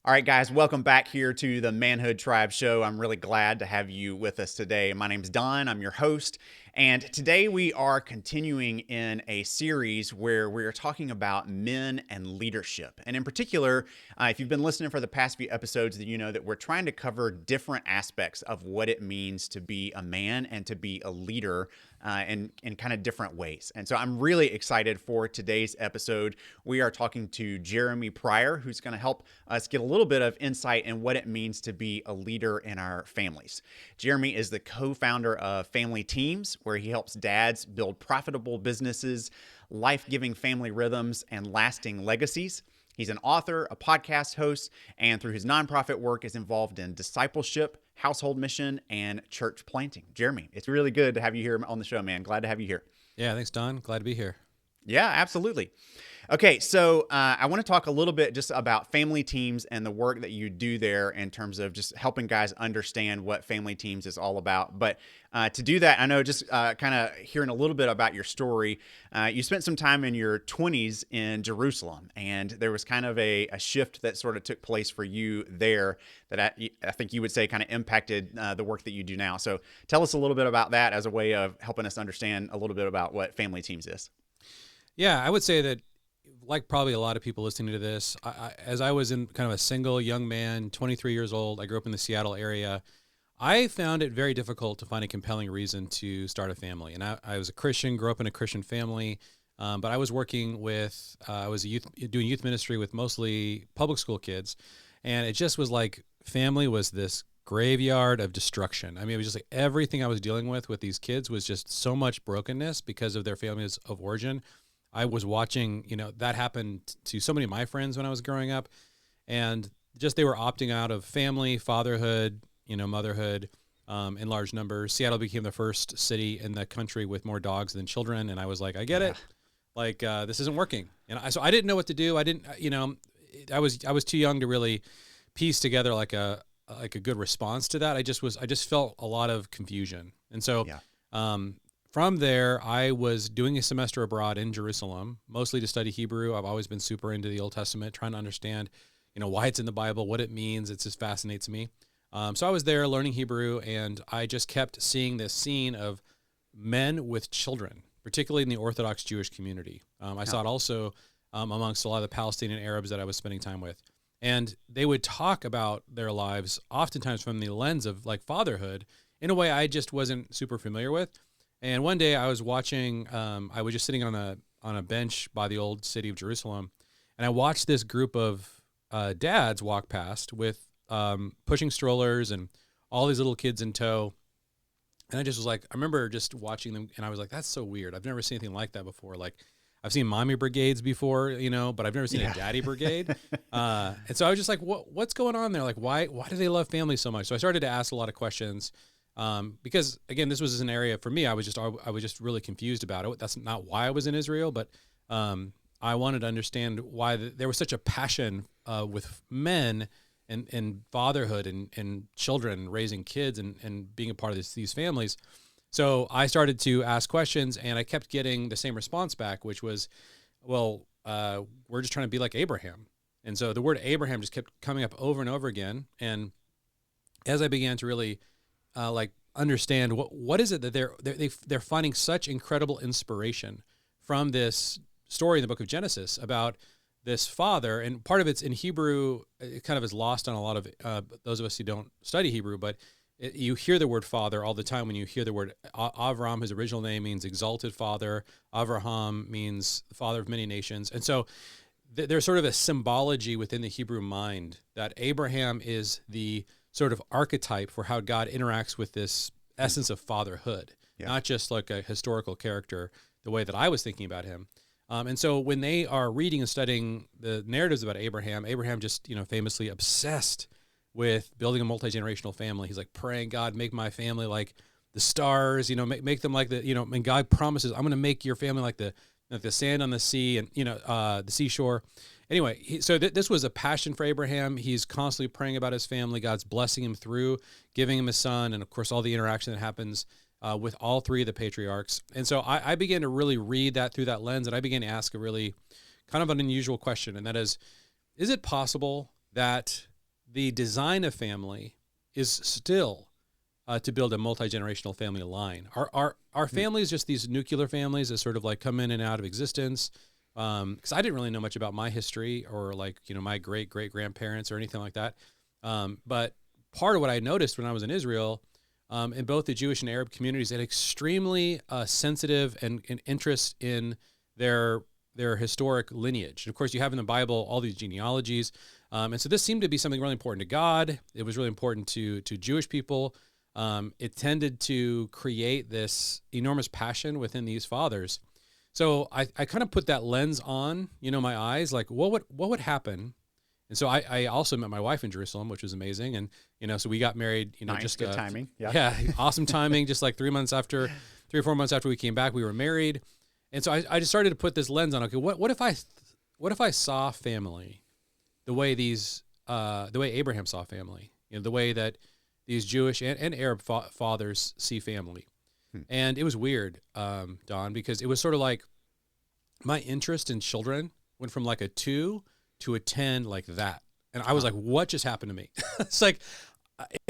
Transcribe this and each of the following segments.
All right, guys, welcome back here to the Manhood Tribe Show. I'm really glad to have you with us today. My name's Don, I'm your host, and today we are continuing in a series where we're talking about men and leadership. And in particular, if you've been listening for the past few episodes, then you know that we're trying to cover different aspects of what it means to be a man and to be a leader in kind of different ways. And so I'm really excited for today's episode. We are talking to Jeremy Pryor, who's going to help us get a little bit of insight in what it means to be a leader in our families. Jeremy is the co-founder of Family Teams, where he helps dads build profitable businesses, life-giving family rhythms, and lasting legacies. He's an author, a podcast host, and through his nonprofit work is involved in discipleship, household mission, and church planting. Jeremy, it's really good to have you here on the show, man. Glad to have you here. Yeah, thanks, Don. Glad to be here. Yeah, absolutely. Okay, so I want to talk a little bit just about Family Teams and the work that you do there in terms of just helping guys understand what Family Teams is all about. But to do that, I know just kind of hearing a little bit about your story, you spent some time in your 20s in Jerusalem, and there was kind of a shift that sort of took place for you there that I think you would say kind of impacted the work that you do now. So tell us a little bit about that as a way of helping us understand a little bit about what Family Teams is. Yeah, I would say that, like probably a lot of people listening to this, as I was in kind of a single young man, 23 years old, I grew up in the Seattle area. I found it very difficult to find a compelling reason to start a family. And I was a Christian, grew up in a Christian family, but I was working with, I was doing youth ministry with mostly public school kids. And it just was like family was this graveyard of destruction. I mean, it was just like everything I was dealing with these kids was just so much brokenness because of their families of origin. I was watching, that happened to so many of my friends when I was growing up, and just they were opting out of family, fatherhood, motherhood, in large numbers. Seattle became the first city in the country with more dogs than children, and I was like, I get it, like this isn't working, and so I didn't know what to do. I didn't, I was too young to really piece together like a good response to that. I just felt a lot of confusion, and so. From there, I was doing a semester abroad in Jerusalem, mostly to study Hebrew. I've always been super into the Old Testament, trying to understand, why it's in the Bible, what it means. It just fascinates me. So I was there learning Hebrew, and I just kept seeing this scene of men with children, particularly in the Orthodox Jewish community. I saw it also amongst a lot of the Palestinian Arabs that I was spending time with. And they would talk about their lives, oftentimes from the lens of like fatherhood, in a way I just wasn't super familiar with. And one day I was watching, I was just sitting on a bench by the old city of Jerusalem, and I watched this group of dads walk past with pushing strollers and all these little kids in tow. And I just was like, I remember just watching them, and I was like, that's so weird. I've never seen anything like that before. Like, I've seen mommy brigades before, but I've never seen a daddy brigade. And so I was just like, what's going on there? Like, why do they love family so much? So I started to ask a lot of questions. Because again, this was an area for me, I was just really confused about it. That's not why I was in Israel, but I wanted to understand why there was such a passion with men and fatherhood and children, raising kids and being a part of these families. So I started to ask questions, and I kept getting the same response back, which was, well, we're just trying to be like Abraham. And so the word Abraham just kept coming up over and over again. And as I began to really understand what is it that they're finding such incredible inspiration from this story in the book of Genesis about this father, and part of it's in Hebrew. It kind of is lost on a lot of those of us who don't study Hebrew, but you hear the word father all the time when you hear the word Avram. His original name means exalted father. Avraham means father of many nations, and so there's sort of a symbology within the Hebrew mind that Abraham is the sort of archetype for how God interacts with this essence of fatherhood, not just like a historical character, the way that I was thinking about him. And so when they are reading and studying the narratives about Abraham just, famously obsessed with building a multi-generational family. He's like praying, God, make my family like the stars, make them like the, and God promises, I'm going to make your family like the sand on the sea and, the seashore. Anyway, so this was a passion for Abraham. He's constantly praying about his family. God's blessing him through giving him a son, and of course, all the interaction that happens with all three of the patriarchs. And so I began to really read that through that lens, and I began to ask a really kind of an unusual question, and that is it possible that the design of family is still to build a multi-generational family line. Our family is just these nuclear families that sort of like come in and out of existence. Because I didn't really know much about my history or like, my great grandparents or anything like that. But part of what I noticed when I was in Israel, in both the Jewish and Arab communities, they had extremely sensitive and interest in their historic lineage. And of course, you have in the Bible all these genealogies. And so this seemed to be something really important to God. It was really important to Jewish people. It tended to create this enormous passion within these fathers. So I kind of put that lens on, my eyes, like what would happen? And so I also met my wife in Jerusalem, which was amazing. And, so we got married, Nice, just good timing. Yeah, awesome timing. Just like 3 or 4 months after we came back, we were married. And so I just started to put this lens on, okay, what if I saw family the way the way Abraham saw family, the way that these Jewish and Arab fathers see family. And it was weird, Don, because it was sort of like my interest in children went from like a 2 to a 10 like that. And I was like, what just happened to me? It's like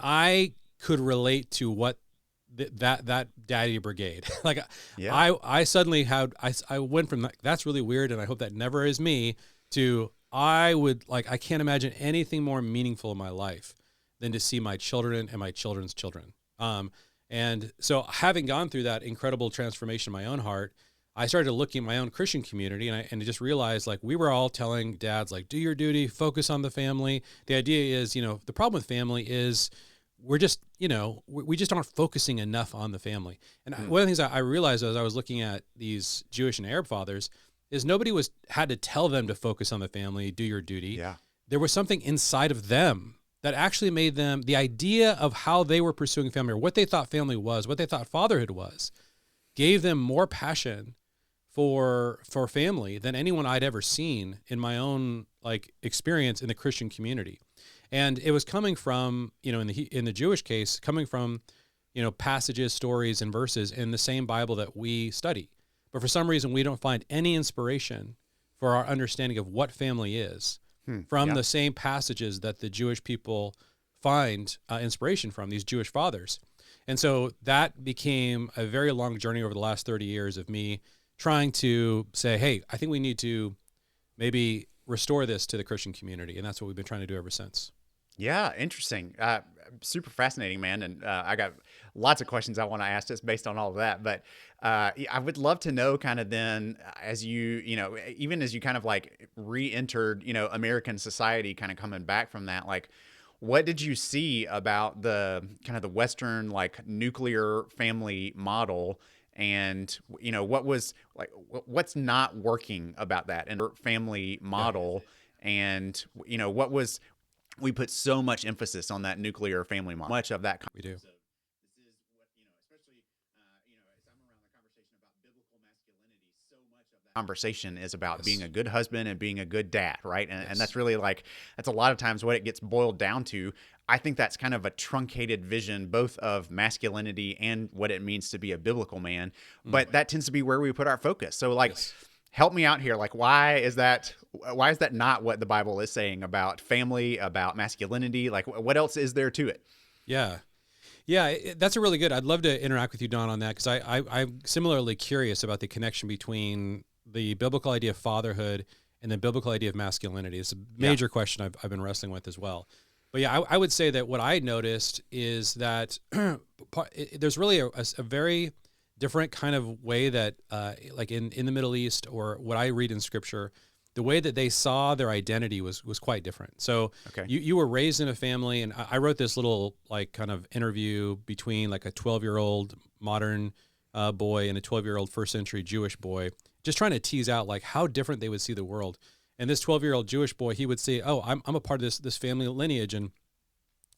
I could relate to what that daddy brigade. Like I suddenly I went from like, that's really weird and I hope that never is me, to I can't imagine anything more meaningful in my life than to see my children and my children's children. And so having gone through that incredible transformation in my own heart, I started looking at my own Christian community and I just realized like we were all telling dads, like, do your duty, focus on the family. The idea is, the problem with family is we're just, we just aren't focusing enough on the family. And one of the things I realized as I was looking at these Jewish and Arab fathers is nobody had to tell them to focus on the family, do your duty. Yeah. There was something inside of them that actually made them, the idea of how they were pursuing family or what they thought family was, what they thought fatherhood was, gave them more passion for family than anyone I'd ever seen in my own like experience in the Christian community. And it was coming from, in the Jewish case, coming from, passages, stories, and verses in the same Bible that we study. But for some reason, we don't find any inspiration for our understanding of what family is from the same passages that the Jewish people find inspiration from, these Jewish fathers. And so that became a very long journey over the last 30 years of me trying to say, hey, I think we need to maybe restore this to the Christian community. And that's what we've been trying to do ever since. Yeah, interesting. Super fascinating, man. And I got lots of questions I want to ask just based on all of that. But I would love to know kind of then as even as you kind of like re-entered, American society, kind of coming back from that, like what did you see about the kind of the Western like nuclear family model? And, what was like, what's not working about that and family model? Yeah. And, we put so much emphasis on that nuclear family model. Much of that. We do. So this is what, especially, as I'm around the conversation about biblical masculinity, so much of that conversation is about being a good husband and being a good dad, right? And that's really like, that's a lot of times what it gets boiled down to. I think that's kind of a truncated vision, both of masculinity and what it means to be a biblical man. But that tends to be where we put our focus. So like, help me out here. Like, why is that not what the Bible is saying about family, about masculinity? Like, what else is there to it? Yeah. That's a really good. I'd love to interact with you, Don, on that, because I'm similarly curious about the connection between the biblical idea of fatherhood and the biblical idea of masculinity. It's a major question I've been wrestling with as well. But yeah, I would say that what I noticed is that there's really a very different kind of way that, like in the Middle East, or what I read in Scripture, the way that they saw their identity was quite different. So you were raised in a family, and I wrote this little like kind of interview between like a 12-year-old modern boy and a 12-year-old first century Jewish boy, just trying to tease out like how different they would see the world. And this 12-year-old Jewish boy, he would say, "Oh, I'm a part of this family lineage, and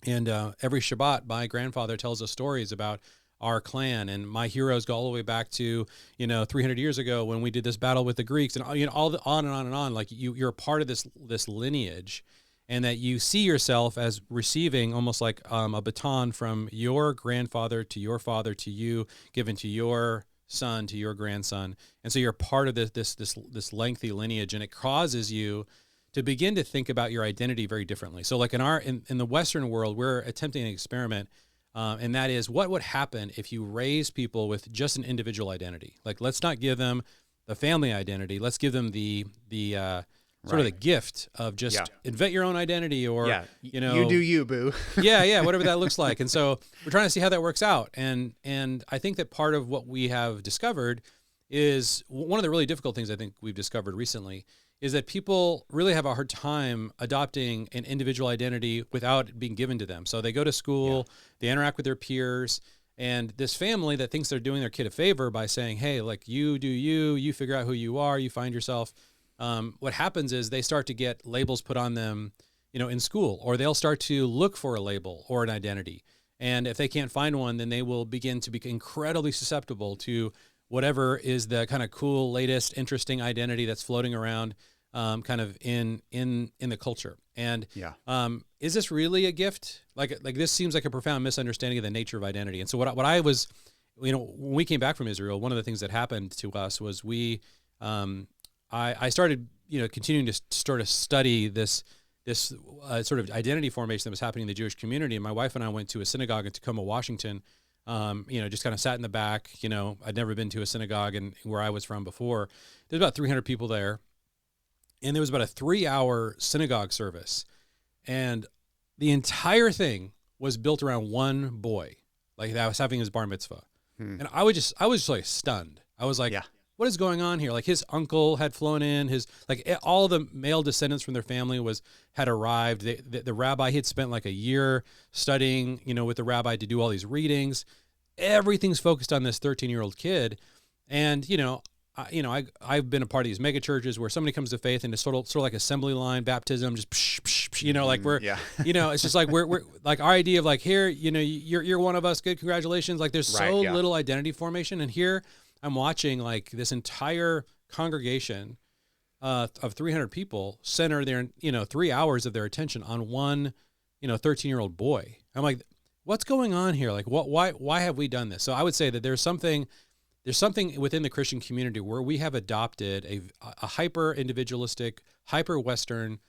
every Shabbat, my grandfather tells us stories about our clan, and my heroes go all the way back to 300 years ago when we did this battle with the Greeks, and all the on and on and on. Like you're a part of this lineage, and that you see yourself as receiving almost like a baton from your grandfather to your father to you, given to your son to your grandson, and so you're part of this lengthy lineage, and it causes you to begin to think about your identity very differently. So like in the Western world, we're attempting an experiment, and that is what would happen if you raise people with just an individual identity. Like, let's not give them the family identity. Let's give them the sort of the gift of just invent your own identity, or you do you, boo. whatever that looks like. And so we're trying to see how that works out. And I think that part of what we have discovered is one of the really difficult things I think we've discovered recently is that people really have a hard time adopting an individual identity without it being given to them. So they go to school, they interact with their peers, and this family that thinks they're doing their kid a favor by saying, hey, like, you do you figure out who you are, you find yourself. What happens is they start to get labels put on them, in school, or they'll start to look for a label or an identity. And if they can't find one, then they will begin to be incredibly susceptible to whatever is the kind of cool, latest, interesting identity that's floating around, kind of in the culture. And is this really a gift? Like this seems like a profound misunderstanding of the nature of identity. And so what I was, when we came back from Israel, one of the things that happened to us was I started, continuing to sort of study this sort of identity formation that was happening in the Jewish community. And my wife and I went to a synagogue in Tacoma, Washington. Just kind of sat in the back. I'd never been to a synagogue where I was from before. There's about 300 people there, and there was about a 3-hour synagogue service, and the entire thing was built around one boy, like that was having his bar mitzvah, and I was just like stunned. I was like, what is going on here? Like, his uncle had flown in, all the male descendants from their family had arrived. The rabbi, he had spent like a year studying, with the rabbi to do all these readings. Everything's focused on this 13-year-old kid. And, I've been a part of these mega churches where somebody comes to faith and it's sort of like assembly line baptism, just psh, psh, psh, like we're, it's just like we're like our idea of like, here, you're one of us. Good. Congratulations. Like, there's so little identity formation. And here I'm watching like this entire congregation of 300 people center their, 3 hours of their attention on one, 13-year-old boy. I'm like, what's going on here? Like, why have we done this? So I would say that there's something within the Christian community where we have adopted a hyper individualistic, hyper Western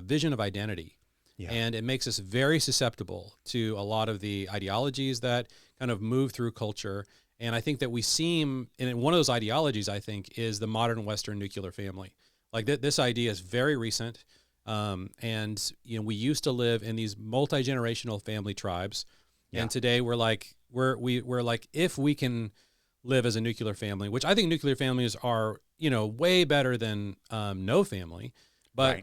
vision of identity. Yeah. And it makes us very susceptible to a lot of the ideologies that kind of move through culture. And I think that and one of those ideologies, I think, is the modern Western nuclear family. Like this idea is very recent. And we used to live in these multi-generational family tribes. Yeah. And today we're like, if we can live as a nuclear family, which I think nuclear families are, way better than no family, but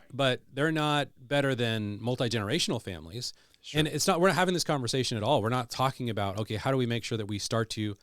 they're not better than multi-generational families. Sure. And we're not having this conversation at all. We're not talking about, okay, how do we make sure that we start to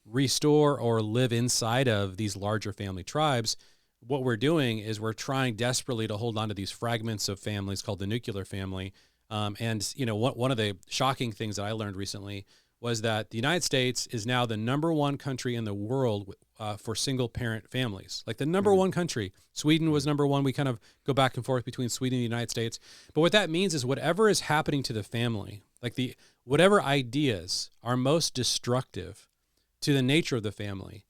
restore or live inside of these larger family tribes? What we're doing is we're trying desperately to hold on to these fragments of families called the nuclear family. And one of the shocking things that I learned recently was that the United States is now the number one country in the world for single parent families. Like the number one country. Sweden was number one. We kind of go back and forth between Sweden and the United States. But what that means is whatever is happening to the family, like whatever ideas are most destructive to the nature of the family,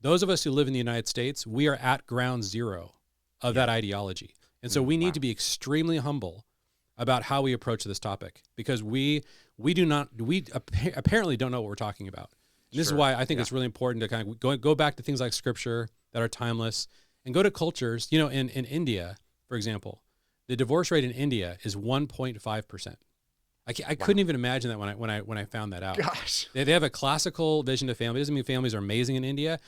those of us who live in the United States, we are at ground zero of that ideology. And so we need to be extremely humble about how we approach this topic, because we apparently don't know what we're talking about. And this is why I think it's really important to kind of go back to things like scripture that are timeless, and go to cultures. In India, for example, the divorce rate in India is 1.5%. I couldn't even imagine that when I found that out. Gosh, they have a classical vision of family. It doesn't mean families are amazing in India,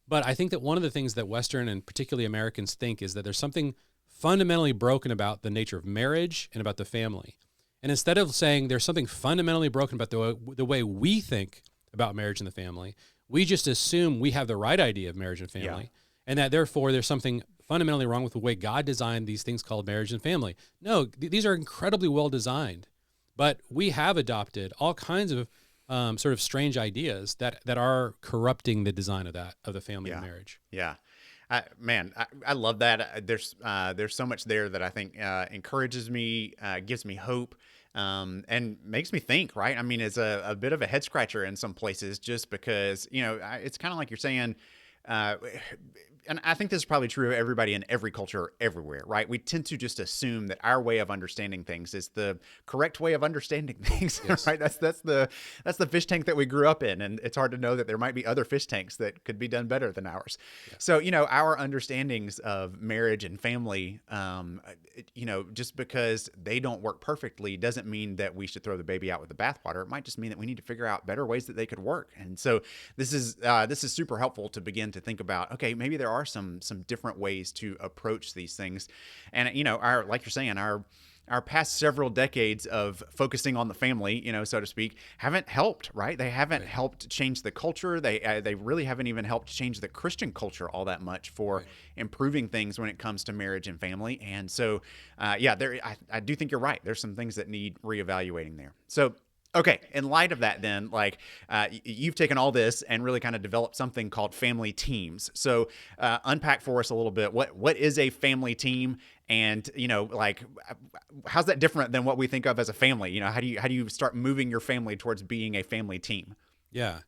but I think that one of the things that Western and particularly Americans think is that there's something fundamentally broken about the nature of marriage and about the family. And instead of saying there's something fundamentally broken about the way we think about marriage and the family, we just assume we have the right idea of marriage and family, and that therefore there's something fundamentally wrong with the way God designed these things called marriage and family. No, these are incredibly well designed, but we have adopted all kinds of sort of strange ideas that are corrupting the design of the family and marriage. Yeah. I love that. There's so much there that I think encourages me, gives me hope, and makes me think, right? I mean, it's a bit of a head scratcher in some places, just because, it's kind of like you're saying, and I think this is probably true of everybody in every culture everywhere, right? We tend to just assume that our way of understanding things is the correct way of understanding things, Yes. right? That's the fish tank that we grew up in, and it's hard to know that there might be other fish tanks that could be done better than ours. Yeah. So, our understandings of marriage and family, just because they don't work perfectly doesn't mean that we should throw the baby out with the bathwater. It might just mean that we need to figure out better ways that they could work. And so this is super helpful to begin to think about, okay, maybe there are some different ways to approach these things. And our, like you're saying, our past several decades of focusing on the family, so to speak, haven't helped, right? They haven't helped change the culture. They really haven't even helped change the Christian culture all that much for improving things when it comes to marriage and family. And so, I do think you're right. There's some things that need reevaluating there. So, okay, in light of that then, you've taken all this and really kind of developed something called family teams. So unpack for us a little bit, what is a family team? And, how's that different than what we think of as a family? How do you start moving your family towards being a family team? Yeah.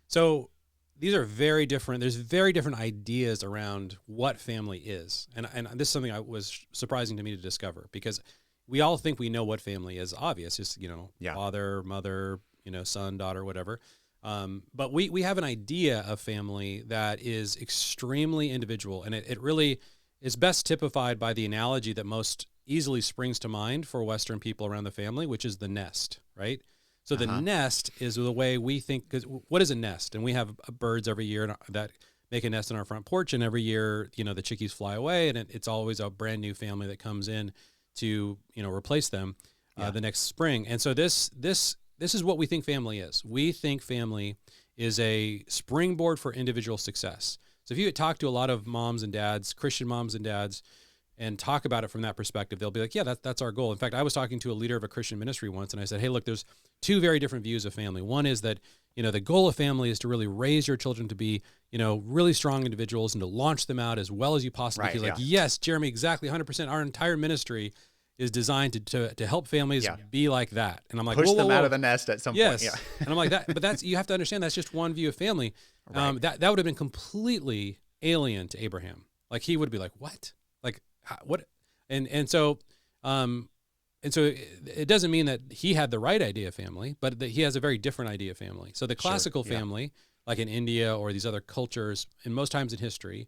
So these are very different. There's very different ideas around what family is. And this is something that was surprising to me to discover, because we all think we know what family is. Obvious, just, father, mother, son, daughter, whatever. But we have an idea of family that is extremely individual, and it really is best typified by the analogy that most easily springs to mind for Western people around the family, which is the nest, right? So the nest is the way we think, because what is a nest? And we have birds every year that make a nest in our front porch, and every year, the chickies fly away, and it's always a brand new family that comes in to replace them the next spring. And so this is what we think family is. We think family is a springboard for individual success. So if you talk to a lot of moms and dads, Christian moms and dads, and talk about it from that perspective, they'll be like, yeah, that's our goal. In fact, I was talking to a leader of a Christian ministry once, and I said, hey, look, there's two very different views of family. One is that, the goal of family is to really raise your children to be, really strong individuals and to launch them out as well as you possibly can. Like, yes, Jeremy, exactly, 100%. Our entire ministry is designed to help families be like that. And I'm like, push them out of the nest at some point. Yeah. And I'm like, but you have to understand, that's just one view of family. Right. That would have been completely alien to Abraham. Like, he would be like, what? Like, what? And so it doesn't mean that he had the right idea of family, but that he has a very different idea of family. So the classical family, like in India or these other cultures, and most times in history,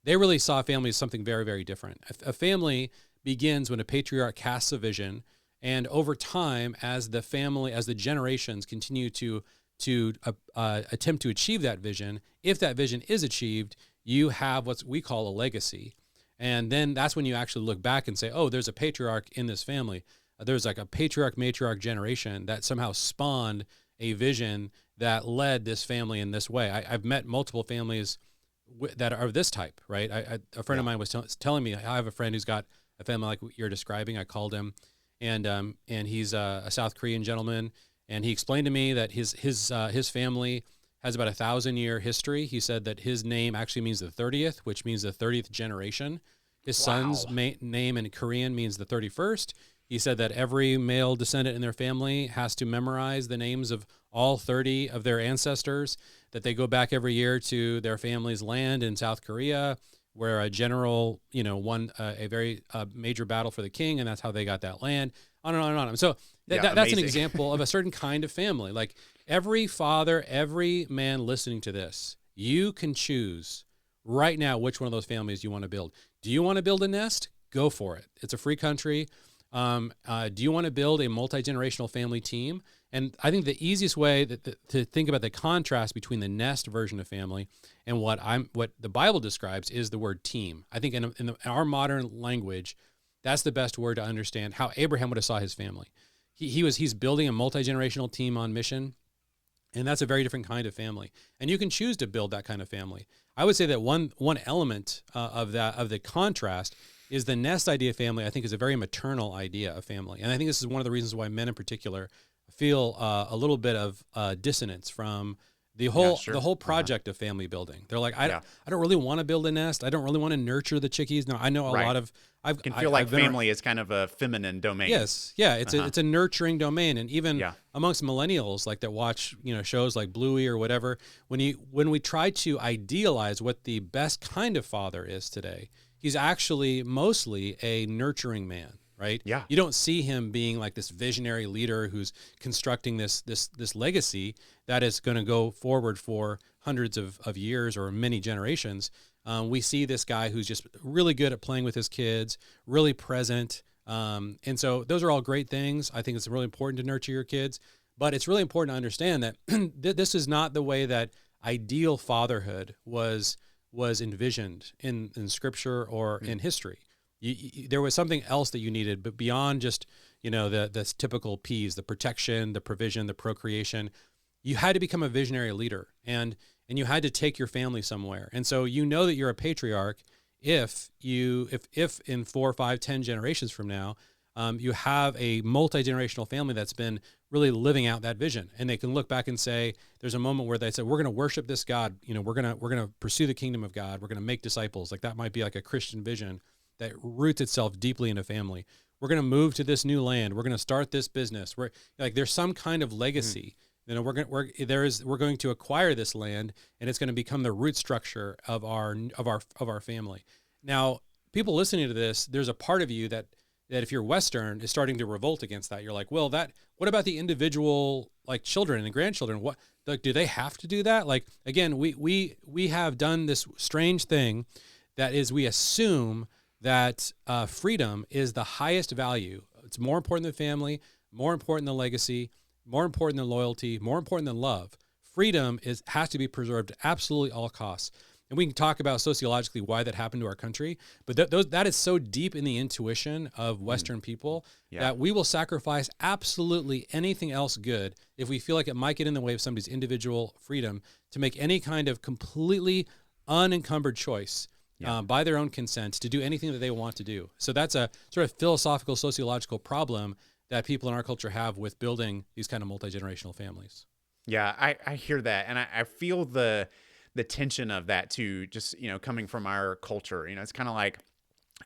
they really saw family as something very, very different. A family begins when a patriarch casts a vision, and over time, as the generations continue to attempt to achieve that vision, if that vision is achieved, you have what we call a legacy. And then that's when you actually look back and say, oh, there's a patriarch in this family. There's like a patriarch-matriarch generation that somehow spawned a vision that led this family in this way. I've met multiple families that are this type, right? A friend of mine was telling me, I have a friend who's got a family like you're describing. I called him, and he's a South Korean gentleman, and he explained to me that his family has about 1,000-year history. He said that his name actually means the 30th, which means the 30th generation. His son's name in Korean means the 31st. He said that every male descendant in their family has to memorize the names of all 30 of their ancestors, that they go back every year to their family's land in South Korea, where a general, won a very major battle for the king, and that's how they got that land, on and on and on. So that's an example of a certain kind of family. Like, every father, every man listening to this, you can choose right now which one of those families you want to build. Do you want to build a nest? Go for it. It's a free country. Do you want to build a multi-generational family team? And I think the easiest way to think about the contrast between the nest version of family and what the Bible describes is the word team. I think in our modern language, that's the best word to understand how Abraham would have saw his family. He's building a multi-generational team on mission, and that's a very different kind of family. And you can choose to build that kind of family. I would say that one element of the contrast is the nest idea of family. I think is a very maternal idea of family, and I think this is one of the reasons why men in particular feel a little bit of dissonance from Yeah, The sure. whole project of family building. They're like, Yeah. I don't really want to build a nest. I don't really want to nurture the chickies. Now I know a Right. lot of Can feel like I've been family is kind of a feminine domain. yes, yeah, Uh-huh. it's a nurturing domain, and even Yeah. amongst millennials like that watch shows like Bluey or whatever, when we try to idealize what the best kind of father is today, he's actually mostly a nurturing man, right? Yeah. You don't see him being like this visionary leader who's constructing this legacy that is going to go forward for hundreds of years or many generations. We see this guy who's just really good at playing with his kids, really present. And so those are all great things. I think it's really important to nurture your kids, but it's really important to understand that this is not the way that ideal fatherhood was envisioned in scripture or in history. There was something else that you needed, but beyond just, the typical P's, the protection, the provision, the procreation, you had to become a visionary leader, and you had to take your family somewhere. And so that you're a patriarch if in 4, 5, 10 generations from now, you have a multi-generational family that's been really living out that vision, and they can look back and say, there's a moment where they said, we're going to worship this God. We're going to pursue the kingdom of God. We're going to make disciples. Like that might be like a Christian vision that roots itself deeply in a family. We're going to move to this new land. We're going to start this business. There's some kind of legacy. We're going to acquire this land, and it's going to become the root structure of our family. Now, people listening to this, there's a part of you that if you're Western is starting to revolt against that. You're like, well, what about the individual like children and grandchildren? What, like, do they have to do that? Like, again, we have done this strange thing that is, we assume that freedom is the highest value. It's more important than family, more important than legacy, more important than loyalty, more important than love. Freedom has to be preserved at absolutely all costs. And we can talk about sociologically why that happened to our country, but that is so deep in the intuition of Western people that we will sacrifice absolutely anything else good if we feel like it might get in the way of somebody's individual freedom to make any kind of completely unencumbered choice by their own consent to do anything that they want to do. So that's a sort of philosophical, sociological problem that people in our culture have with building these kind of multi-generational families. Yeah, I hear that, and I feel the tension of that too. Just coming from our culture, it's kind of like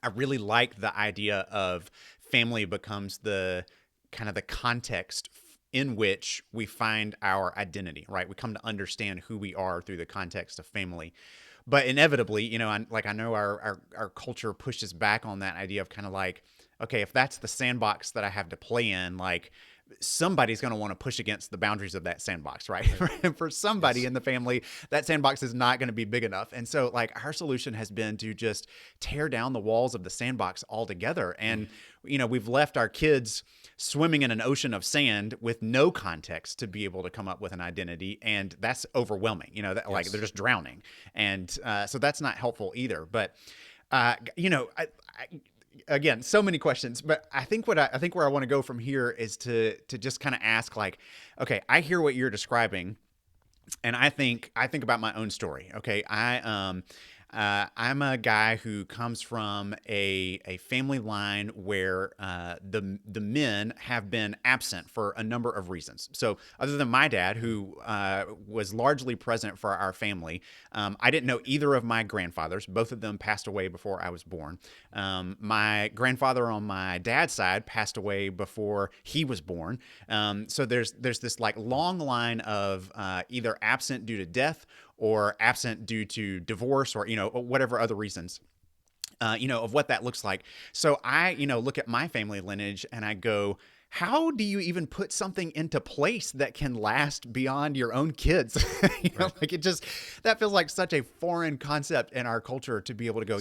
I really like the idea of family becomes the kind of the context in which we find our identity. Right, we come to understand who we are through the context of family. But inevitably, I know our culture pushes back on that idea of kind of like, okay, if that's the sandbox that I have to play in, like somebody's going to want to push against the boundaries of that sandbox, right? And for somebody in the family, that sandbox is not going to be big enough. And so like our solution has been to just tear down the walls of the sandbox altogether. And, we've left our kids swimming in an ocean of sand with no context to be able to come up with an identity. And that's overwhelming, like they're just drowning. And so that's not helpful either. But, again, so many questions, but I think where I want to go from here is to just kind of ask, like, okay, I hear what you're describing, and I think about my own story. Okay, I'm a guy who comes from a family line where the men have been absent for a number of reasons. So other than my dad, who was largely present for our family, I didn't know either of my grandfathers. Both of them passed away before I was born. My grandfather on my dad's side passed away before he was born. So there's this like long line of either absent due to death or absent due to divorce or, whatever other reasons, of what that looks like. So I, look at my family lineage and I go, how do you even put something into place that can last beyond your own kids? Like that feels like such a foreign concept in our culture to be able to go,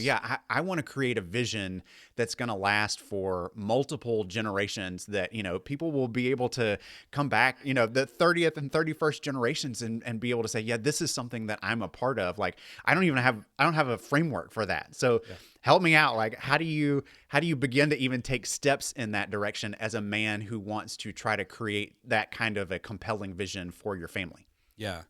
I want to create a vision that's going to last for multiple generations that, people will be able to come back, the 30th and 31st generations and be able to say, yeah, this is something that I'm a part of. Like, I don't have a framework for that. So help me out. Like, how do you begin to even take steps in that direction as a man who wants to try to create that kind of a compelling vision for your family? Yeah.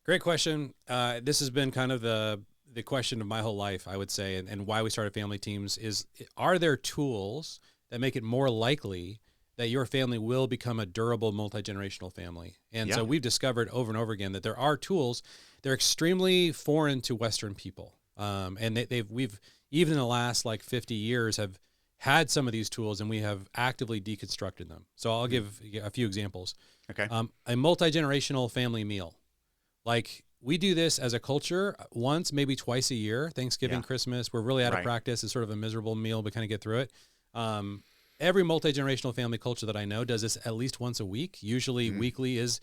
Great question. This has been kind of the question of my whole life, I would say, and why we started family teams is, are there tools that make it more likely that your family will become a durable multi-generational family. And Yeah. so we've discovered over and over again that there are tools. They're extremely foreign to Western people. And we've, even in the last like 50 years, have had some of these tools, and we have actively deconstructed them. So I'll give a few examples. Okay. A multi-generational family meal. Like, we do this as a culture once, maybe twice a year, Thanksgiving, Christmas. We're really out of practice. It's sort of a miserable meal, but kind of get through it. Every multi-generational family culture that I know does this at least once a week. Usually weekly is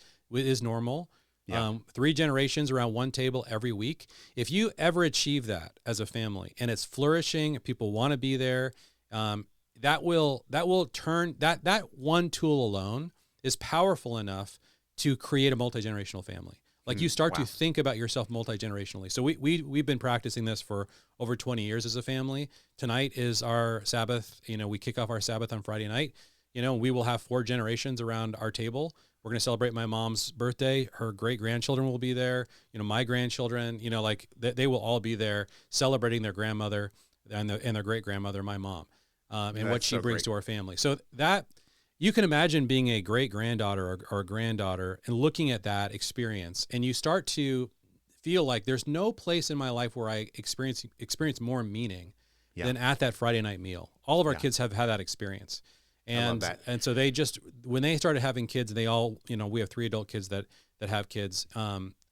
normal. Yeah. 3 generations around one table every week. If you ever achieve that as a family and it's flourishing, people want to be there, that will turn that one tool alone is powerful enough to create a multi-generational family. Like, you start to think about yourself multi-generationally. So we've been practicing this for over 20 years as a family. Tonight is our Sabbath. We kick off our Sabbath on Friday night. We will have 4 generations around our table. We're going to celebrate my mom's birthday. Her great-grandchildren will be there. My grandchildren, like they will all be there celebrating their grandmother and their great-grandmother, my mom, and what she brings to our family. So that, you can imagine being a great-granddaughter or a granddaughter and looking at that experience, and you start to feel like there's no place in my life where I experience more meaning than at that Friday night meal. All of our kids have had that experience. And so they just, when they started having kids, they all, we have 3 adult kids that have kids.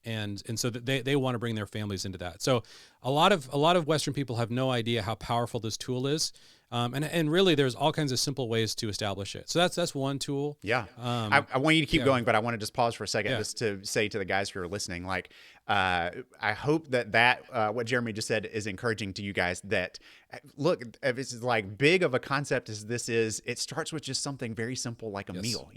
And so they want to bring their families into that. So a lot of Western people have no idea how powerful this tool is. And really, there's all kinds of simple ways to establish it. So that's one tool. Yeah. I want you to keep going, but I want to just pause for a second just to say to the guys who are listening, like, I hope that what Jeremy just said is encouraging to you guys, that, look, if it's like big of a concept as this is, it starts with just something very simple like a meal.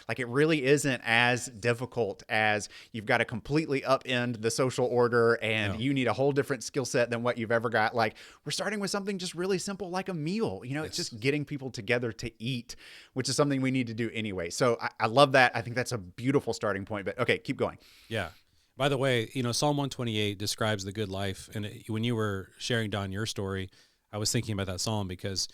Like, it really isn't as difficult as you've got to completely upend the social order and you need a whole different skill set than what you've ever got. Like, we're starting with something just really simple like a meal. It's just getting people together to eat, which is something we need to do anyway. So I love that. I think that's a beautiful starting point. But okay, keep going. Yeah. By the way, Psalm 128 describes the good life. And when you were sharing, Don, your story, I was thinking about that psalm because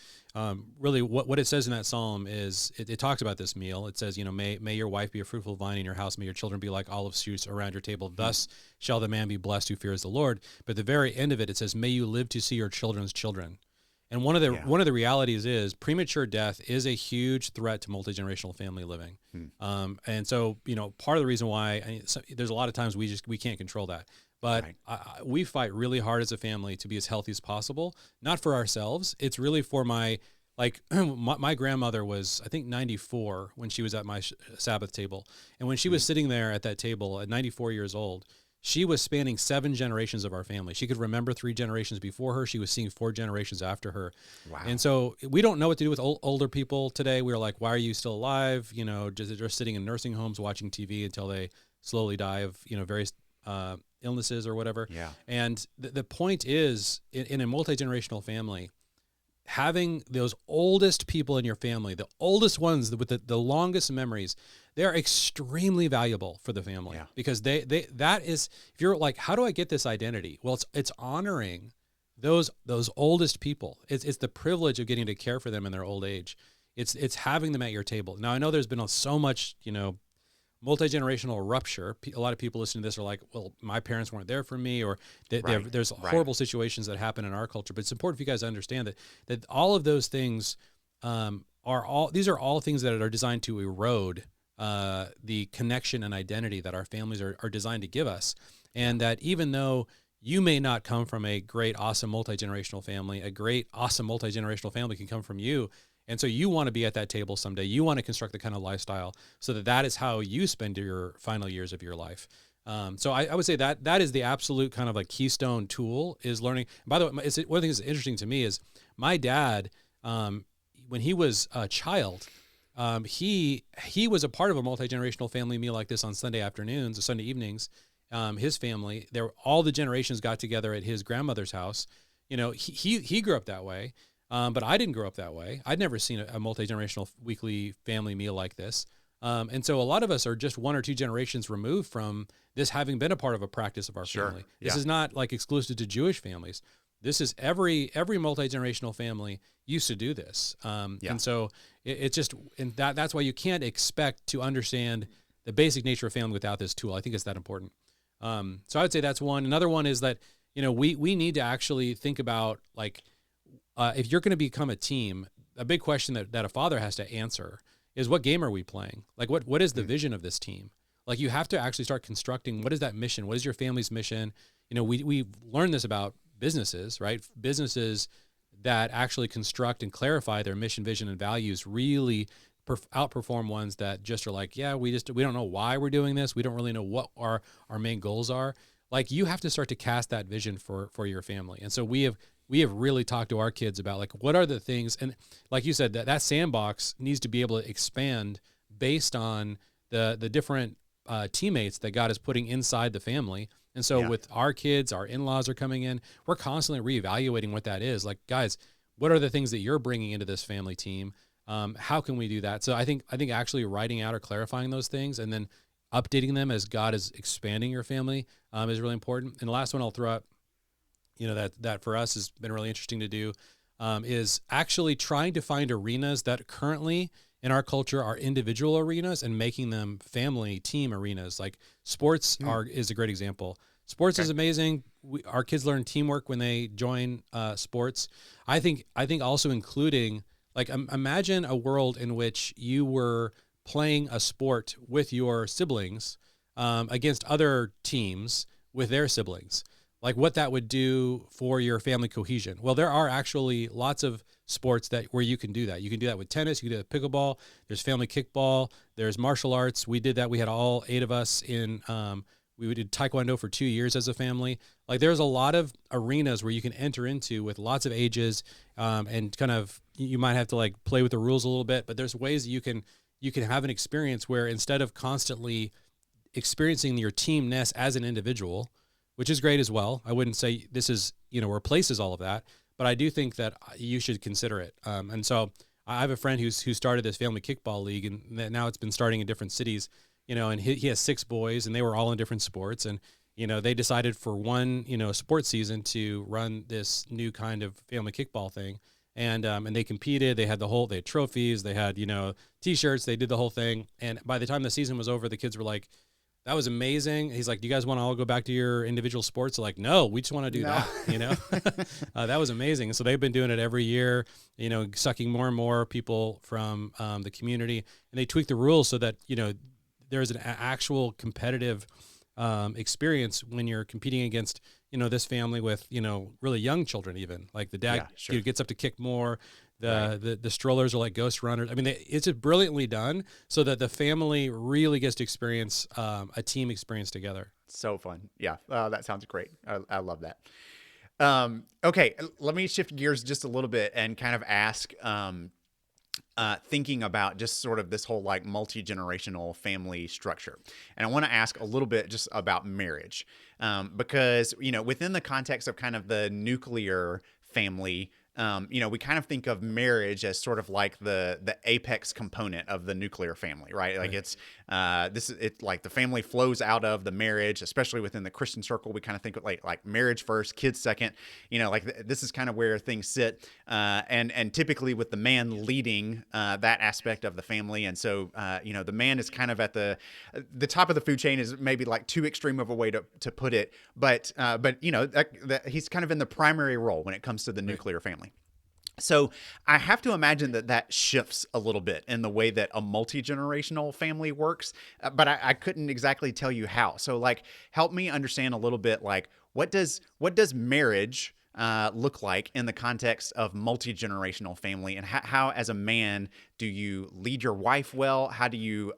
really what it says in that psalm is it talks about this meal. It says, may your wife be a fruitful vine in your house. May your children be like olive shoots around your table. Thus shall the man be blessed who fears the Lord. But at the very end of it, it says, may you live to see your children's children. And one of the realities is premature death is a huge threat to multi-generational family living. And so, part of the reason why there's a lot of times we can't control that, but we fight really hard as a family to be as healthy as possible, not for ourselves. It's really for my grandmother was, I think, 94 when she was at my Sabbath table. And when she was sitting there at that table at 94 years old, she was spanning 7 generations of our family. She could remember 3 generations before her. She was seeing 4 generations after her. Wow. And so we don't know what to do with older people today. We were like, why are you still alive? Just sitting in nursing homes watching TV until they slowly die of, various illnesses or whatever. Yeah. And the point is, in a multi-generational family, having those oldest people in your family, the oldest ones with the longest memories, they're extremely valuable for the family because that is, if you're like, how do I get this identity? Well, it's honoring those oldest people. It's the privilege of getting to care for them in their old age. It's having them at your table. Now, I know there's been so much, multi-generational rupture. A lot of people listening to this are like, well, my parents weren't there for me, or there's horrible situations that happen in our culture. But it's important for you guys to understand that all of those things these are all things that are designed to erode the connection and identity that our families are designed to give us. And that even though you may not come from a great, awesome multi-generational family, a great, awesome multi-generational family can come from you. And so you want to be at that table someday. You want to construct the kind of lifestyle so that is how you spend your final years of your life. So I would say that is the absolute kind of like keystone tool, is learning. By the way, one of the things that's interesting to me is my dad, when he was a child, he was a part of a multi-generational family meal like this on Sunday afternoons or Sunday evenings. His family, all the generations got together at his grandmother's house. He grew up that way. But I didn't grow up that way. I'd never seen a multi-generational weekly family meal like this. And so a lot of us are just 1 or 2 generations removed from this having been a part of a practice of our family. This is not like exclusive to Jewish families. this is every multi-generational family used to do this. Yeah. And so it's just, and that's why you can't expect to understand the basic nature of family without this tool. I think it's that important. So I would say that's one. Another one is that, we need to actually think about, like, if you're going to become a team, a big question that a father has to answer is, what game are we playing? Like, what is the vision of this team? Like, you have to actually start constructing, what is that mission? What is your family's mission? We've learned this about businesses, right? Businesses that actually construct and clarify their mission, vision, and values really outperform ones that just are like, yeah, we don't know why we're doing this. We don't really know what our main goals are. Like, you have to start to cast that vision for your family. And so we have really talked to our kids about, like, what are the things, and like you said, that sandbox needs to be able to expand based on the different teammates that God is putting inside the family. And so with our kids, our in-laws are coming in, we're constantly reevaluating what that is. Like, guys, what are the things that you're bringing into this family team? How can we do that? So I think actually writing out or clarifying those things and then updating them as God is expanding your family is really important. And the last one I'll throw out, that for us has been really interesting to do, is actually trying to find arenas that currently in our culture are individual arenas and making them family team arenas. Like, sports is a great example. Sports is amazing. Our kids learn teamwork when they join sports. I think also including, like, imagine a world in which you were playing a sport with your siblings against other teams with their siblings. Like, what that would do for your family cohesion. Well, there are actually lots of sports where you can do that. You can do that with tennis. You can do that with pickleball. There's family kickball. There's martial arts. We did that. We had all 8 of us in. We did Taekwondo for 2 years as a family. Like, there's a lot of arenas where you can enter into with lots of ages, and kind of, you might have to, like, play with the rules a little bit. But there's ways that you can have an experience where, instead of constantly experiencing your teamness as an individual, which is great as well, I wouldn't say this is, replaces all of that, but I do think that you should consider it. And so I have a friend who started this family kickball league, and now it's been starting in different cities, and he has 6 boys, and they were all in different sports. And, they decided for one, sports season to run this new kind of family kickball thing. And they competed. They had trophies. They had, T-shirts. They did the whole thing. And by the time the season was over, the kids were like, that was amazing. He's like, do you guys want to all go back to your individual sports? They're like, no, we just want to do that, that was amazing. So they've been doing it every year, sucking more and more people from the community. And they tweak the rules so that, there's an actual competitive experience when you're competing against, this family with, really young children, even. Like, the dad gets up to kick more. The strollers are like ghost runners. I mean, it's just brilliantly done so that the family really gets to experience a team experience together. So fun. Yeah. That sounds great. I love that. Okay. Let me shift gears just a little bit and kind of ask, thinking about just sort of this whole, like, multi-generational family structure. And I want to ask a little bit just about marriage, because, within the context of kind of the nuclear family, we kind of think of marriage as sort of like the apex component of the nuclear family, right? Like, it's like the family flows out of the marriage, especially within the Christian circle. We kind of think of like marriage first, kids second. This is kind of where things sit, and typically with the man leading that aspect of the family. And so the man is kind of at the top of the food chain, is maybe like too extreme of a way to put it, but he's kind of in the primary role when it comes to the nuclear family. So I have to imagine that shifts a little bit in the way that a multi-generational family works, but I couldn't exactly tell you how. So, like, help me understand a little bit, like, what does marriage look like in the context of multi-generational family, and how as a man do you lead your wife well? How do you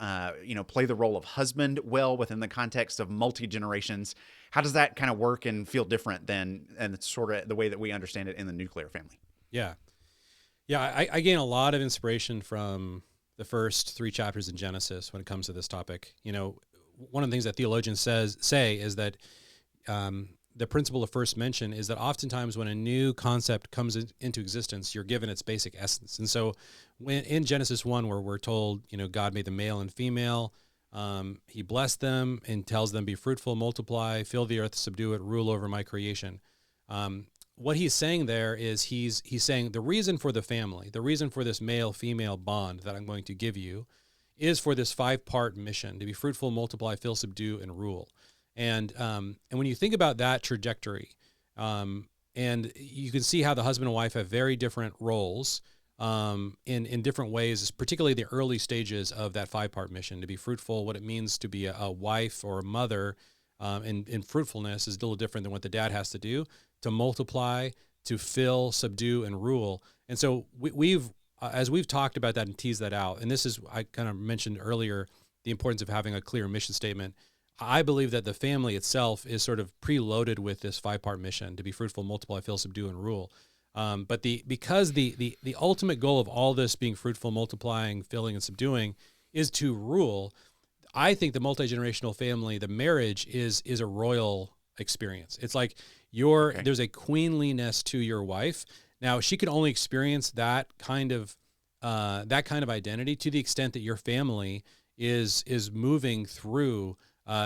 play the role of husband well within the context of multi-generations? How does that kind of work and feel different than and sort of the way that we understand it in the nuclear family? Yeah. I gain a lot of inspiration from the first 3 chapters in Genesis when it comes to this topic. One of the things that theologians say is that the principle of first mention is that oftentimes when a new concept comes into existence, you're given its basic essence. And so when in Genesis 1, where we're told, God made the male and female, he blessed them and tells them, be fruitful, multiply, fill the earth, subdue it, rule over my creation. what he's saying there is he's saying the reason for the family, the reason for this male-female bond that I'm going to give you is for this 5-part mission to be fruitful, multiply, fill, subdue, and rule. And when you think about that trajectory, and you can see how the husband and wife have very different roles in different ways, particularly the early stages of that 5-part mission to be fruitful. What it means to be a wife or a mother in fruitfulness is a little different than what the dad has to do to multiply, to fill, subdue, and rule. And so we've as we've talked about that and teased that out, and this is, I kind of mentioned earlier, the importance of having a clear mission statement. I believe that the family itself is sort of preloaded with this 5-part mission to be fruitful, multiply, fill, subdue, and rule. But because the ultimate goal of all this being fruitful, multiplying, filling, and subduing is to rule, I think the multi-generational family, the marriage is a royal experience. It's like there's a queenliness to your wife. Now, she can only experience that kind of identity to the extent that your family is moving through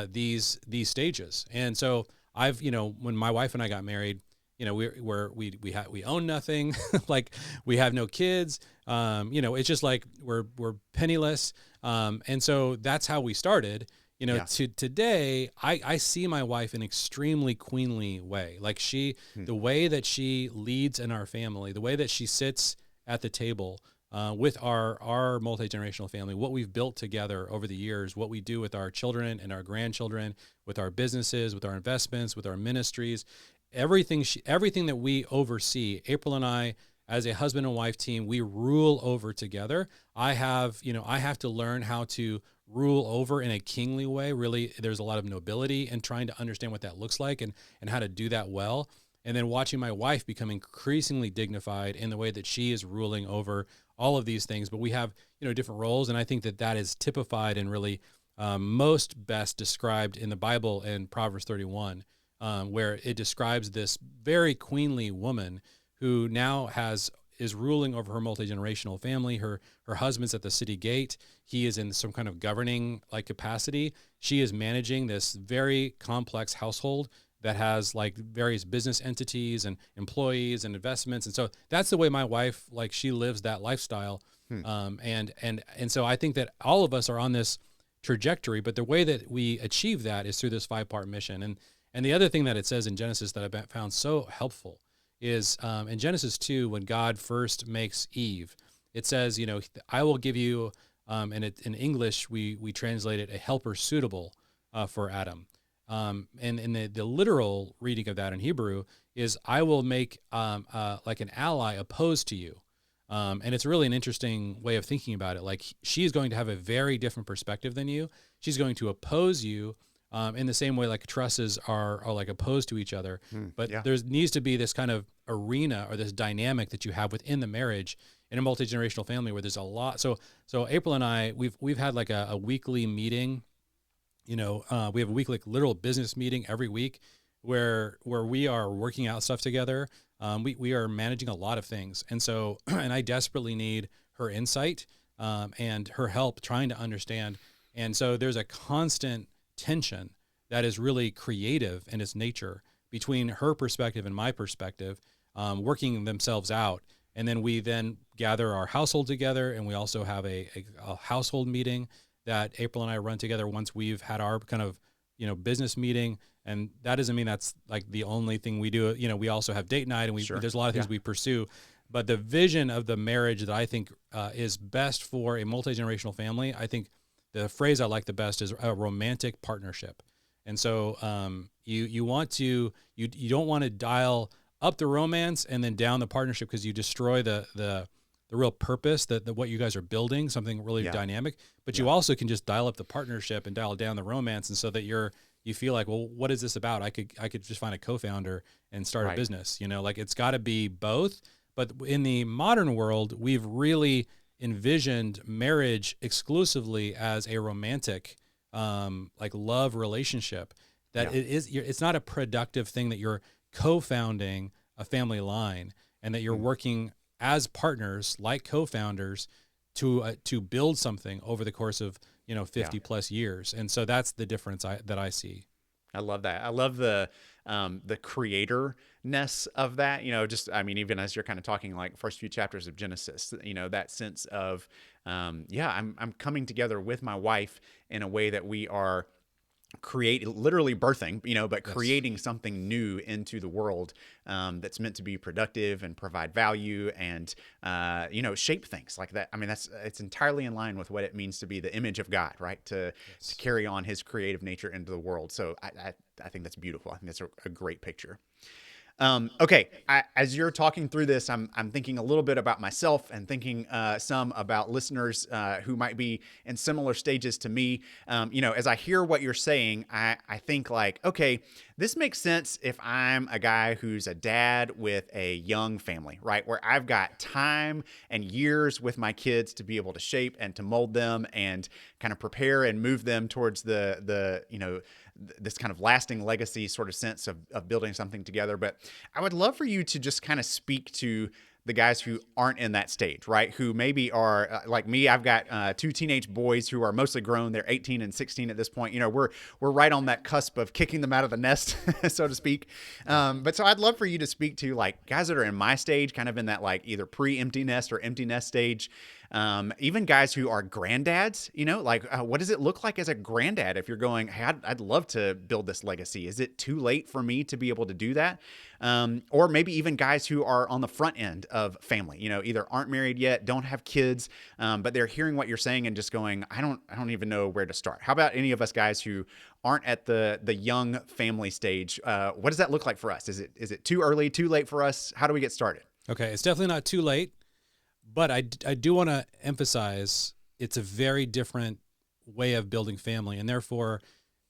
these stages. And so when my wife and I got married, we own nothing, like we have no kids. It's just like we're penniless. And so that's how we started. To today, I see my wife in an extremely queenly way. Like the way that she leads in our family, the way that she sits at the table with our multi-generational family, what we've built together over the years, what we do with our children and our grandchildren, with our businesses, with our investments, with our ministries, everything that we oversee, April and I, as a husband and wife team, we rule over together. I have to learn how to rule over in a kingly way. Really, there's a lot of nobility in trying to understand what that looks like and how to do that well. And then watching my wife become increasingly dignified in the way that she is ruling over all of these things. But we have, different roles. And I think that is typified and really most best described in the Bible in Proverbs 31, where it describes this very queenly woman who now is ruling over her multi-generational family. Her husband's at the city gate. He is in some kind of governing capacity. She is managing this very complex household that has various business entities and employees and investments. And so that's the way my wife, she lives that lifestyle. And so I think that all of us are on this trajectory, but the way that we achieve that is through this 5-part mission. And the other thing that it says in Genesis that I've found so helpful is in Genesis 2, when God first makes Eve, it says, I will give you, and in English, we translate it, a helper suitable for Adam. And in the literal reading of that in Hebrew is, I will make like an ally opposed to you. And it's really an interesting way of thinking about it. Like, she is going to have a very different perspective than you. She's going to oppose you in the same way like trusses are like opposed to each other. But there needs to be this kind of arena or this dynamic that you have within the marriage in a multi-generational family where there's a lot. So April and I, we've had like a weekly meeting. We have a weekly literal business meeting every week where we are working out stuff together. We are managing a lot of things. And so, and I desperately need her insight and her help trying to understand. And so there's a constant tension that is really creative in its nature between her perspective and my perspective, working themselves out. And then we gather our household together, and we also have a household meeting that April and I run together once we've had our kind of, business meeting. And that doesn't mean that's like the only thing we do. We also have date night, and there's a lot of things we pursue. But the vision of the marriage that I think is best for a multi-generational family, I think the phrase I like the best is a romantic partnership. And so you don't want to dial up the romance and then down the partnership, because you destroy the real purpose that what you guys are building, something really dynamic. But you also can just dial up the partnership and dial down the romance, and so that you feel like, well, what is this about? I could just find a co-founder and start a business. It's got to be both. But in the modern world, we've really envisioned marriage exclusively as a romantic, love relationship. That it's not a productive thing that you're co-founding a family line and that you're working as partners, like co-founders, to build something over the course of 50 plus years. And so that's the difference that I see. I love that. I love the creatorness of that. Just I mean, even as you're kind of talking like first few chapters of Genesis, that sense of yeah, I'm coming together with my wife in a way that we are literally birthing, but Yes. creating something new into the world that's meant to be productive and provide value and, shape things like that. I mean, it's entirely in line with what it means to be the image of God, right? To Yes. carry on his creative nature into the world. So I think that's beautiful. I think that's a great picture. Okay, as you're talking through this, I'm thinking a little bit about myself and thinking some about listeners who might be in similar stages to me. As I hear what you're saying, I think like, okay, this makes sense if I'm a guy who's a dad with a young family, right? Where I've got time and years with my kids to be able to shape and to mold them and kind of prepare and move them towards this kind of lasting legacy sort of sense of building something together. But I would love for you to just kind of speak to the guys who aren't in that stage, right? Who maybe are like me. I've got two teenage boys who are mostly grown. They're 18 and 16 at this point. We're right on that cusp of kicking them out of the nest, so to speak. Yeah. But so I'd love for you to speak to like guys that are in my stage, kind of in that like either pre-empty nest or empty nest stage. Even guys who are granddads, like what does it look like as a granddad if you're going, hey, I'd love to build this legacy. Is it too late for me to be able to do that? Or maybe even guys who are on the front end of family, either aren't married yet, don't have kids, but they're hearing what you're saying and just going, I don't even know where to start. How about any of us guys who aren't at the young family stage? What does that look like for us? Is it too early, too late for us? How do we get started? Okay. It's definitely not too late, but I do want to emphasize it's a very different way of building family. And therefore,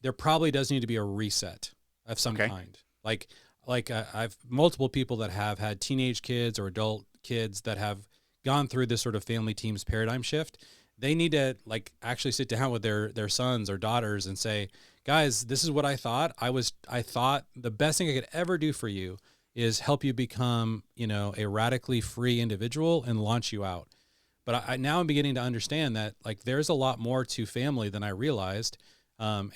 there probably does need to be a reset of some Okay. kind. I've multiple people that have had teenage kids or adult kids that have gone through this sort of family teams paradigm shift. They need to like actually sit down with their sons or daughters and say, guys, this is what I thought. I thought the best thing I could ever do for you is help you become, a radically free individual and launch you out. But I now I'm beginning to understand that like there's a lot more to family than I realized. And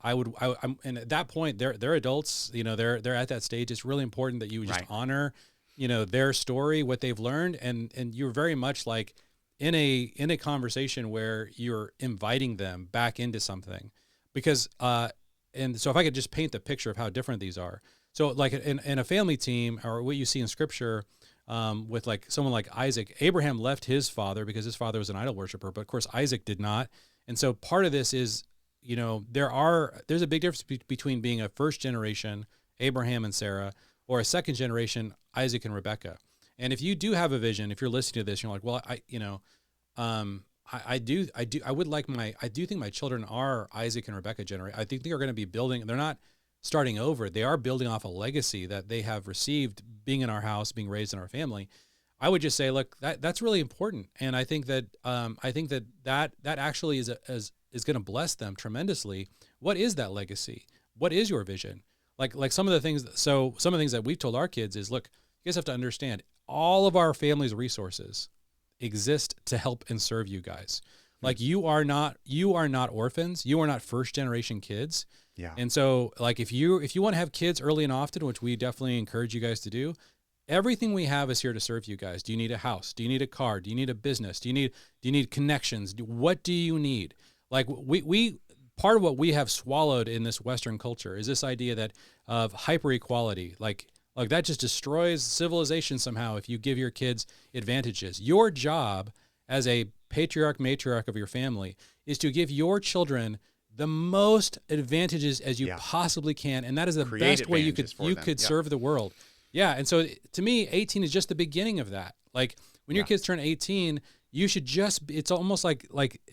and at that point they're adults, they're at that stage. It's really important that you just Right. honor, their story, what they've learned. And you're very much like in a conversation where you're inviting them back into something because, and so if I could just paint the picture of how different these are. So like in a family team or what you see in scripture, with like someone like Isaac, Abraham left his father because his father was an idol worshiper, but of course Isaac did not. And so part of this is, there's a big difference between being a first generation Abraham and Sarah or a second generation Isaac and Rebecca. And if you do have a vision, if you're listening to this, you're like, well, I do think my children are Isaac and Rebecca generation. I think they are going to be building, they're not starting over. They are building off a legacy that they have received being in our house, being raised in our family. I would just say, look, that's really important. And I think that, that actually is going to bless them tremendously. What is that legacy? What is your vision? Like some of the things, some of the things that we've told our kids is, look, you guys have to understand all of our family's resources exist to help and serve you guys. Like you are not orphans. You are not first generation kids. Yeah. And so like, if you want to have kids early and often, which we definitely encourage you guys to do, everything we have is here to serve you guys. Do you need a house? Do you need a car? Do you need a business? Do you need connections? What do you need? Like we part of what we have swallowed in this Western culture is this idea that of hyper equality, like that just destroys civilization somehow if you give your kids advantages. Your job as a matriarch of your family is to give your children the most advantages as you possibly can, and that is the Create best way you advantages for could them. Yep. serve the world. Yeah, and so to me, 18 is just the beginning of that. Like when your kids turn 18, you should it's almost like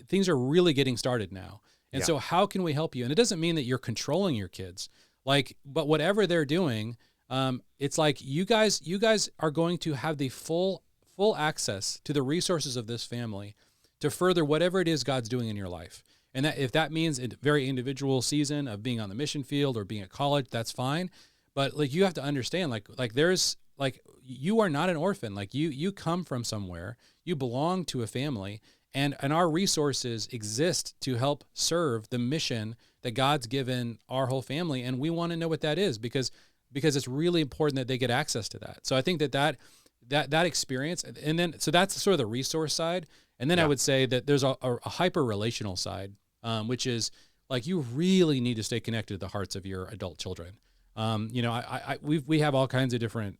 things are really getting started now. And so how can we help you? And it doesn't mean that you're controlling your kids. But whatever they're doing, it's like you guys are going to have the full access to the resources of this family to further whatever it is God's doing in your life. And that if that means a very individual season of being on the mission field or being at college, that's fine. But like you have to understand, like there's like you are not an orphan. Like you come from somewhere, you belong to a family, and our resources exist to help serve the mission that God's given our whole family, and we want to know what that is because it's really important that they get access to that. So I think that experience, and then so that's sort of the resource side, and then I would say that there's a hyper relational side, which is like you really need to stay connected to the hearts of your adult children. We have all kinds of different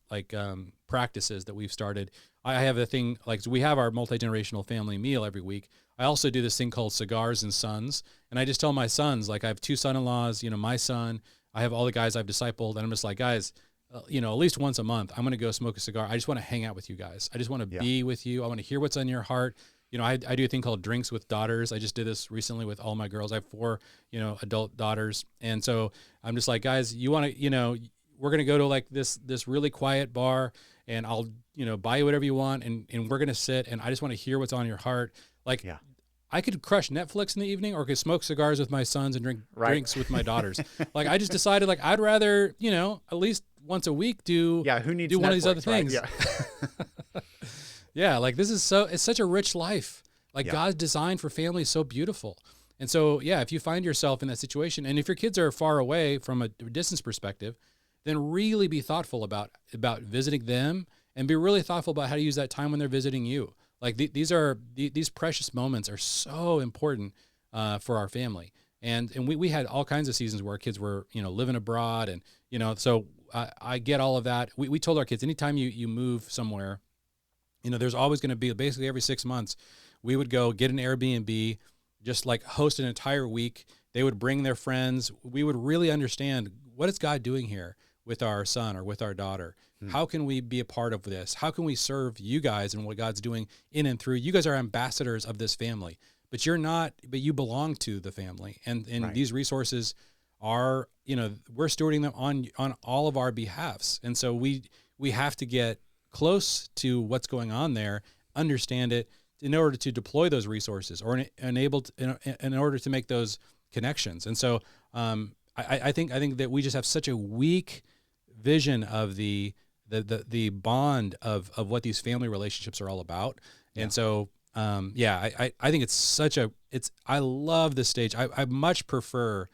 practices that we've started. I have a thing like, so we have our multi-generational family meal every week. I also do this thing called Cigars and Sons. And I just tell my sons, like I have 2 son-in-laws, my son, I have all the guys I've discipled. And I'm just like, guys, at least once a month, I'm going to go smoke a cigar. I just want to hang out with you guys. I just want to be with you. I want to hear what's on your heart. I do a thing called Drinks with Daughters. I just did this recently with all my girls. I have 4, adult daughters. And so I'm just like, guys, you want to, we're going to go to like this really quiet bar, and I'll, buy you whatever you want. And we're going to sit, and I just want to hear what's on your heart. Like, I could crush Netflix in the evening, or could smoke cigars with my sons and drink drinks with my daughters. Like, I just decided, like, I'd rather, at least once a week do who needs do one Netflix, of these other things. Right? Yeah, like this is it's such a rich life. Like God's design for family is so beautiful. And so, if you find yourself in that situation, and if your kids are far away from a distance perspective, then really be thoughtful about visiting them, and be really thoughtful about how to use that time when they're visiting you. Like these precious moments are so important for our family. And we had all kinds of seasons where our kids were, living abroad, and, so I get all of that. We told our kids, anytime you move somewhere, there's always going to be, basically every 6 months, we would go get an Airbnb, just like host an entire week. They would bring their friends. We would really understand, what is God doing here with our son or with our daughter? How can we be a part of this? How can we serve you guys and what God's doing in and through? You guys are ambassadors of this family, but you're not, but you belong to the family. And these resources are, we're stewarding them on all of our behalfs. And so we have to get close to what's going on there, understand it in order to deploy those resources, or in order to make those connections. And so I think that we just have such a weak vision of the bond of what these family relationships are all about. And so I think I love this stage. I much prefer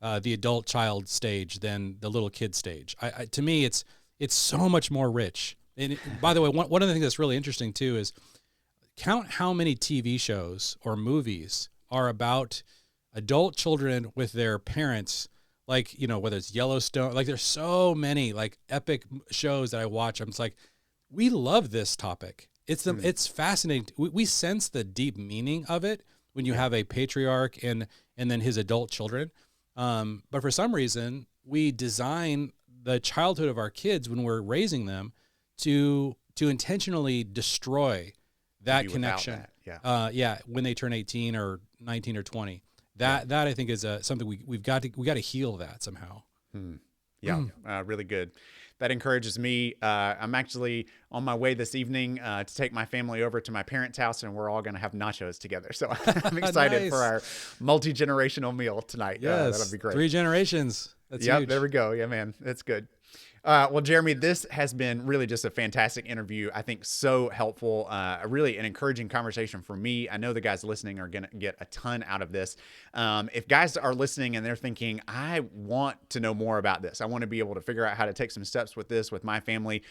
the adult child stage than the little kid stage. To me, it's so much more rich. And by the way, one of the things that's really interesting too is count how many TV shows or movies are about adult children with their parents. Like, whether it's Yellowstone, like there's so many like epic shows that I watch. I'm just like, we love this topic. It's fascinating. We sense the deep meaning of it when you have a patriarch and then his adult children. But for some reason, we design the childhood of our kids when we're raising them to intentionally destroy that connection. When they turn 18 or 19 or 20. That I think is something we got to heal that somehow. Really good. That encourages me. I'm actually on my way this evening to take my family over to my parents' house, and we're all going to have nachos together. So I'm excited Nice. for our multi-generational meal tonight. Yes, that'll be great. 3 generations. That's huge. There we go. Yeah, man, that's good. Well, Jeremy, this has been really just a fantastic interview. I think so helpful, really an encouraging conversation for me. I know the guys listening are going to get a ton out of this. If guys are listening and they're thinking, I want to know more about this, I want to be able to figure out how to take some steps with this, with my family,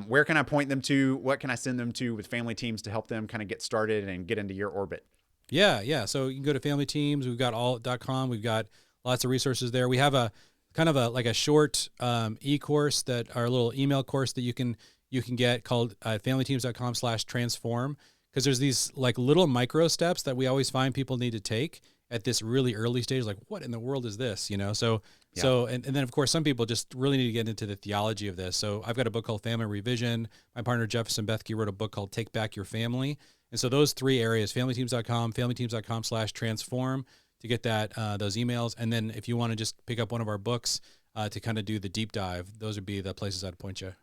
where can I point them to? What can I send them to with family teams to help them kind of get started and get into your orbit? Yeah. So you can go to Family Teams. We've got all.com. We've got lots of resources there. We have a kind of a short e-course, our little email course that you can get called familyteams.com/transform, because there's these like little micro steps that we always find people need to take at this really early stage. Like, what in the world is this? So then of course some people just really need to get into the theology of this. So I've got a book called Family Revision. My partner Jefferson Bethke wrote a book called Take Back Your Family. And so those 3 areas, familyteams.com, familyteams.com/transform, to get those emails. And then if you want to just pick up one of our books to kind of do the deep dive, those would be the places I'd point you.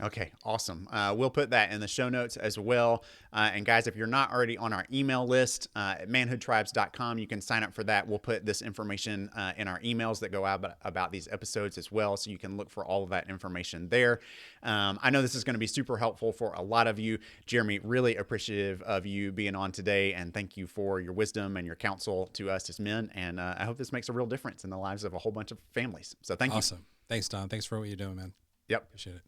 Okay, awesome. We'll put that in the show notes as well. And guys, if you're not already on our email list at manhoodtribes.com, you can sign up for that. We'll put this information in our emails that go out about these episodes as well. So you can look for all of that information there. I know this is going to be super helpful for a lot of you. Jeremy, really appreciative of you being on today. And thank you for your wisdom and your counsel to us as men. And I hope this makes a real difference in the lives of a whole bunch of families. So thank you. Awesome. Thanks, Don. Thanks for what you're doing, man. Yep. Appreciate it.